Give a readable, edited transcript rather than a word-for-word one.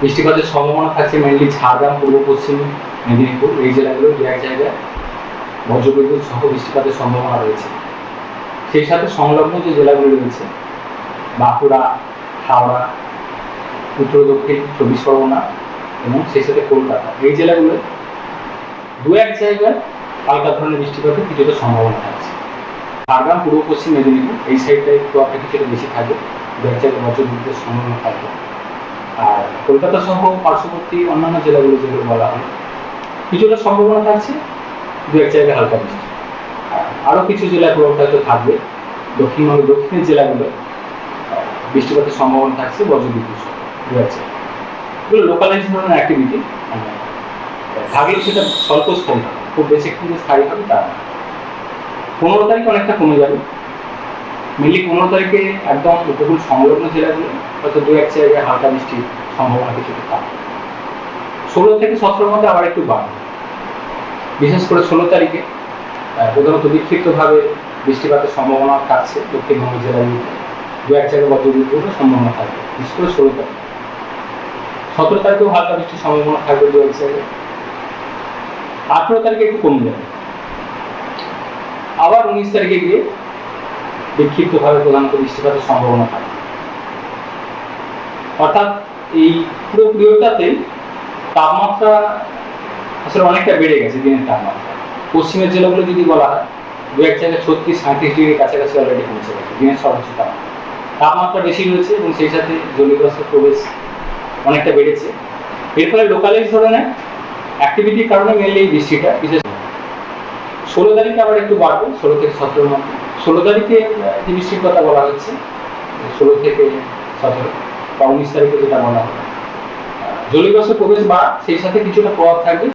বৃষ্টিপাতের সম্ভাবনা থাকছে মেনলি ঝাড়গ্রাম, পূর্ব পশ্চিম মেদিনীপুর, এই জেলাগুলো দু এক জায়গায় বজ্রবিদ্যুৎ সহ বৃষ্টিপাতের সম্ভাবনা রয়েছে। সেই সাথে সংলগ্ন যে জেলাগুলো রয়েছে বাঁকুড়া, হাওড়া, উত্তর দক্ষিণ 24 পরগনা এবং সেই সাথে কলকাতা, এই জেলাগুলো দু এক জায়গায় হালকা ধরনের বৃষ্টিপাতের কিছুটা সম্ভাবনা থাকছে। ঝাড়গ্রাম, পূর্ব পশ্চিম মেদিনীপুর এই সাইডটায় একটু আপনার কিছুটা বেশি থাকবে, দু এক জায়গায় বজ্রবিদ্যুতের সম্ভাবনা থাকবে। আর কলকাতা সহ পার্শ্ববর্তী অন্যান্য জেলাগুলো যেগুলো বলা হয় কিছুটা সম্ভাবনা থাকছে দু এক জায়গায় হালকা বৃষ্টি। আরও কিছু জেলায় প্রভাব হয়তো থাকবে, দক্ষিণের জেলাগুলো বৃষ্টিপাতের সম্ভাবনা থাকছে বজ্রবিদ্যুৎ সহ দু এক জায়গায়। এগুলো লোকালাইজ ধরনের অ্যাক্টিভিটি, থাকলে সেটা স্বল্পস্থায়ী হবে, খুব বেশি একটু স্থায়ী হবে তা না। 15 তারিখে অনেকটা কমে যাবে, মেনলি 15 তারিখে একদম উপকূল সংলগ্ন জেলাগুলো হয়তো দু এক জায়গায় হালকা বৃষ্টির সম্ভাবনা কিছুটা থাকবে। 16 থেকে 17 মধ্যে আবার একটু বাড়বে, বিশেষ করে 16 তারিখে প্রধানত বিক্ষিপ্তভাবে বৃষ্টিপাতের সম্ভাবনা থাকছে দক্ষিণবঙ্গ জেলাগুলিতে, দু এক জায়গায় বজ্রবিদ্যুতের সম্ভাবনা থাকবে বিশেষ করে 16 তারিখ। 17 তারিখেও হালকা বৃষ্টির সম্ভাবনা থাকবে দু এক জায়গায়। 18 তারিখে একটু কমে যাবে, আবার 19 তারিখে গিয়ে বিক্ষিপ্তভাবে প্রধানত বৃষ্টিপাতের সম্ভাবনা থাকবে। অর্থাৎ এই পুরো পিরিয়ডটাতে তাপমাত্রা আসলে অনেকটা বেড়ে গেছে, দিনের তাপমাত্রা। পশ্চিমের জেলাগুলো যদি বলা হয় দু এক জায়গায় 36-37 ডিগ্রির কাছাকাছি অলরেডি পৌঁছে গেছে দিনের সর্বোচ্চ তাপমাত্রা বেশি রয়েছে এবং সেই সাথে জলীয়বাষ্পের প্রবেশ অনেকটা বেড়েছে। এর ফলে লোকালাইজ ধরনের অ্যাক্টিভিটির কারণে মেনলি এই বৃষ্টিটা বিশেষ। 16 তারিখে আবার একটু বাড়বে, 16 থেকে 17 মধ্যে। 16 তারিখে যে বৃষ্টির কথা বলা হচ্ছে 16 থেকে 17 বা 19 তারিখে যেটা বলা হয়, জলীয়বাষ্পের প্রবেশ বাড়া, সেই সাথে কিছুটা প্রভাব থাকবে